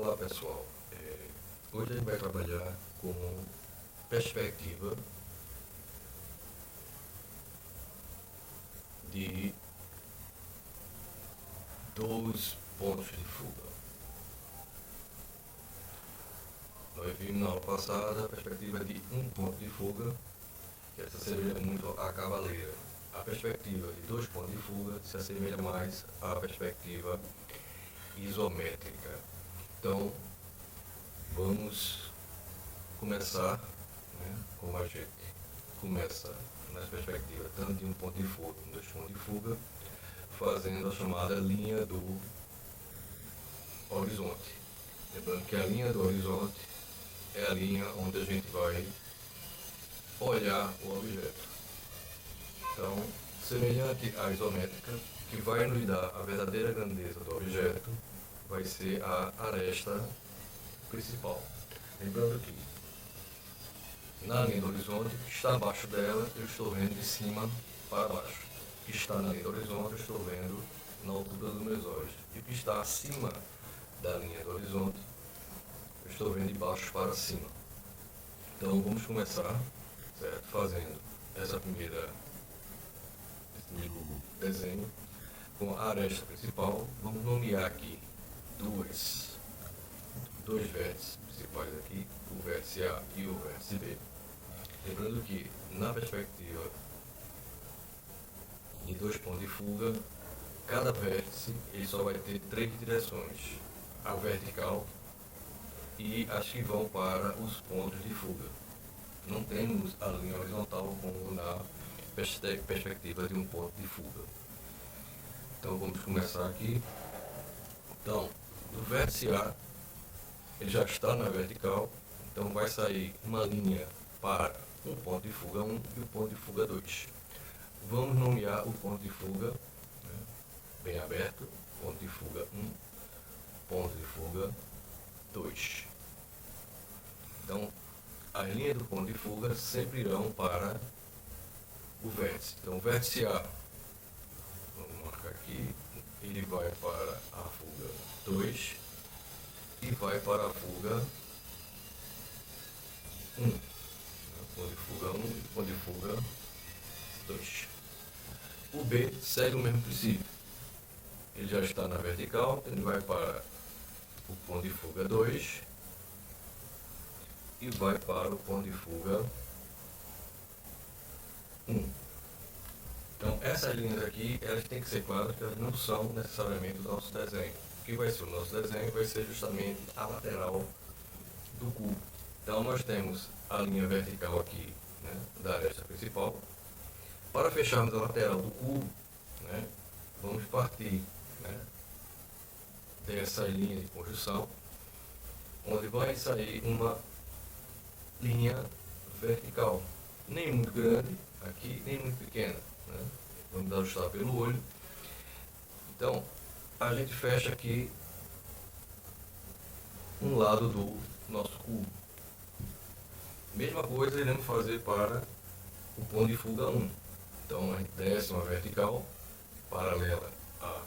Olá pessoal, hoje a gente vai trabalhar com perspectiva de dois pontos de fuga. Nós vimos na aula passada a perspectiva de um ponto de fuga, que essa se assemelha muito à cavaleira. A perspectiva de dois pontos de fuga se assemelha mais à perspectiva isométrica. Então, vamos começar, como a gente começa na perspectiva tanto de um ponto de fuga como dois pontos de fuga, fazendo a chamada linha do horizonte. Lembrando que a linha do horizonte é a linha onde a gente vai olhar o objeto. Então, semelhante à isométrica, que vai nos dar a verdadeira grandeza do objeto, vai ser a aresta principal. Lembrando que na linha do horizonte, que está abaixo dela, eu estou vendo de cima para baixo. O que está na linha do horizonte, eu estou vendo na altura dos meus olhos. E o que está acima da linha do horizonte, eu estou vendo de baixo para cima. Então vamos começar, certo? Fazendo esse primeiro desenho com a aresta principal. Vamos nomear aqui dois vértices principais aqui, o vértice A e o vértice B. Lembrando que na perspectiva de dois pontos de fuga, cada vértice ele só vai ter três direções: a vertical e as que vão para os pontos de fuga. Não temos a linha horizontal como na perspectiva de um ponto de fuga. Então vamos começar aqui. Então, do vértice A, ele já está na vertical, então vai sair uma linha para o ponto de fuga 1 e o ponto de fuga 2. Vamos nomear o ponto de fuga, bem aberto, ponto de fuga 1, ponto de fuga 2. Então, as linhas do ponto de fuga sempre irão para o vértice. Então, o vértice A, vamos marcar aqui, ele vai para a fuga 2 e vai para a fuga 1. Ponto de fuga 1 e ponto de fuga 2. O B segue o mesmo princípio. Ele já está na vertical, ele vai para o ponto de fuga 2 e vai para o ponto de fuga 1. Então, essas linhas aqui, elas têm que ser claras, que elas não são necessariamente o nosso desenho. O que vai ser o nosso desenho vai ser justamente a lateral do cubo. Então, nós temos a linha vertical aqui, da aresta principal. Para fecharmos a lateral do cubo, vamos partir dessa linha de construção, onde vai sair uma linha vertical, nem muito grande aqui, nem muito pequena. Vamos ajustar pelo olho. Então, a gente fecha aqui um lado do nosso cubo. Mesma coisa iremos fazer para o ponto de fuga 1. Então, a gente desce uma vertical paralela à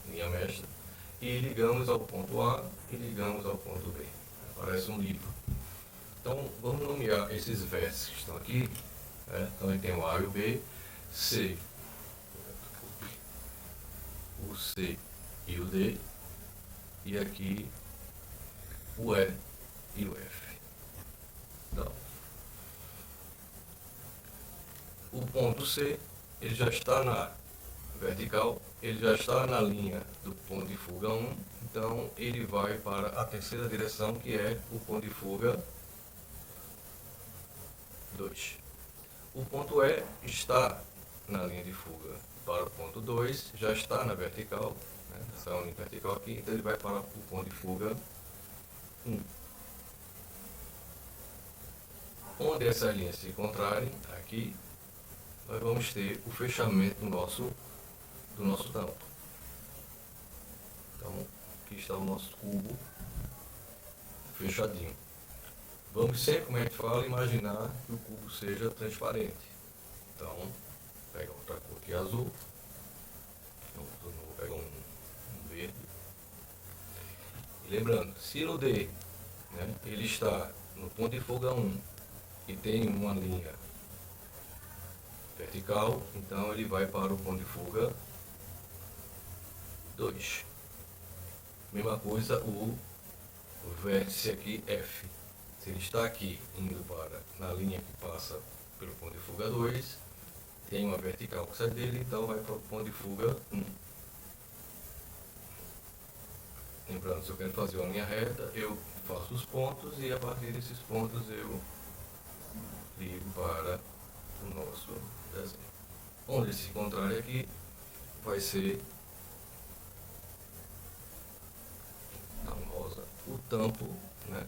linha mestra e ligamos ao ponto A e ligamos ao ponto B. Parece um livro. Então, vamos nomear esses vértices que estão aqui. Então, a gente tem o A e o B, o C e o D, e aqui o E e o F. Então, o ponto C, ele já está na vertical, ele já está na linha do ponto de fuga 1, então ele vai para a terceira direção, que é o ponto de fuga 2. O ponto E está na linha de fuga para o ponto 2, já está na vertical, essa é a linha vertical aqui, então ele vai para o ponto de fuga 1. Onde essas linhas se encontrarem, aqui, nós vamos ter o fechamento do nosso tampo. Então, aqui está o nosso cubo fechadinho. Vamos sempre, como a gente fala, imaginar que o cubo seja transparente. Então, pega outra cor aqui, azul. Então, vou pegar um verde. Lembrando, se no D, né, ele está no ponto de fuga 1 e tem uma linha vertical, então ele vai para o ponto de fuga 2. Mesma coisa o vértice aqui F. Se ele está aqui indo para na linha que passa pelo ponto de fuga 2, tem uma vertical que sai dele, então vai para o ponto de fuga 1. Lembrando, se eu quero fazer uma linha reta, eu faço os pontos e a partir desses pontos eu ligo para o nosso desenho. Onde esse contrário aqui vai ser rosa, o tampo, né,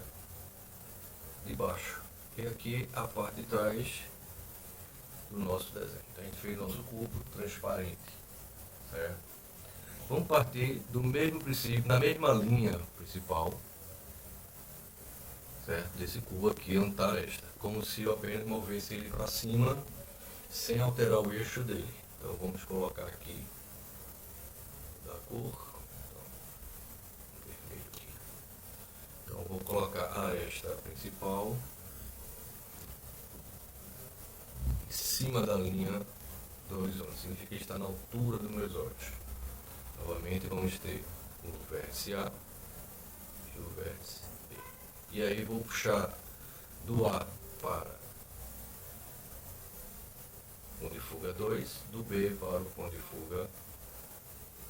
de baixo. E aqui a parte de trás do nosso desenho. Então a gente fez nosso cubo transparente, certo? Vamos partir do mesmo princípio, na mesma linha principal, certo? Desse cubo aqui onde está a aresta, como se eu apenas movesse ele para cima sem alterar o eixo dele. Então vamos colocar aqui da cor, então, vermelho aqui. Então vou colocar a aresta principal em cima da linha do horizonte, significa que está na altura dos meus olhos. Novamente vamos ter o vértice A e o vértice B. E aí vou puxar do A para o ponto de fuga 2, do B para o ponto de fuga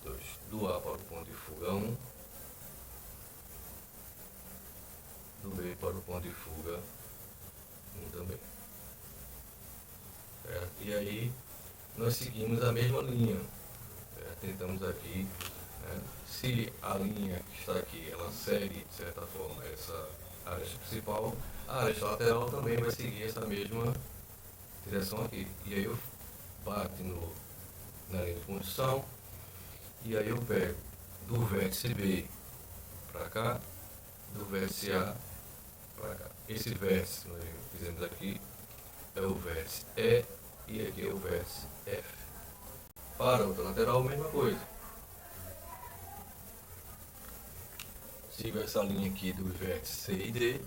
2, do A para o ponto de fuga 1, do B para o ponto de fuga 1 também. Certo? E aí nós seguimos a mesma linha. Tentamos aqui, né, se a linha que está aqui, ela segue de certa forma essa aresta principal, a aresta lateral também vai seguir essa mesma direção aqui. E aí eu bato na linha de condução, e aí eu pego do vértice B para cá, do vértice A para cá. Esse vértice que nós fizemos aqui é o vértice E aqui é o vértice F. Para a outra lateral, a mesma coisa. Sigo essa linha aqui do vértice C e D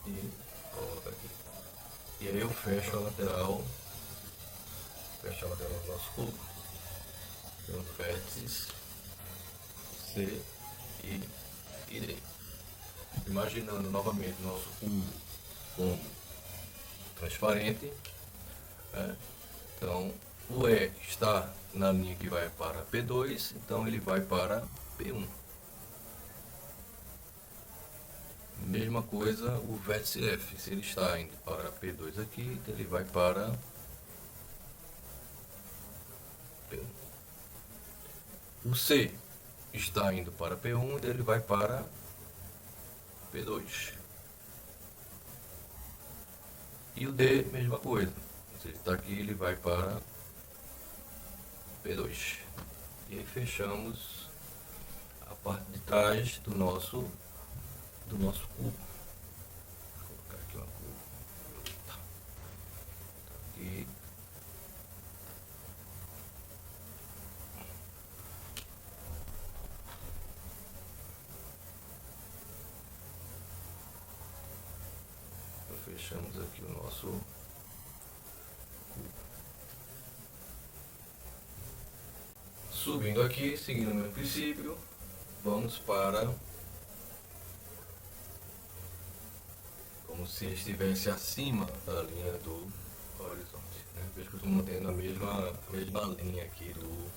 e coloco aqui. E aí eu fecho a lateral do nosso cubo. Então, vértices C e D. Imaginando novamente nosso cubo como transparente, né? Então o E está na linha que vai para P2, então ele vai para P1. Mesma coisa o vértice F, se ele está indo para P2 aqui, então ele vai para P1. O C está indo para P1, então ele vai para P2. E o D, mesma coisa. Se ele está aqui, ele vai para P2. E aí fechamos a parte de trás do nosso cubo. Vou colocar aqui uma cor. Tá. Aqui. Então, fechamos aqui o nosso cubo. Subindo aqui, seguindo o mesmo princípio, vamos para como se estivesse acima da linha do horizonte, né? Veja que eu estou mantendo a mesma linha aqui do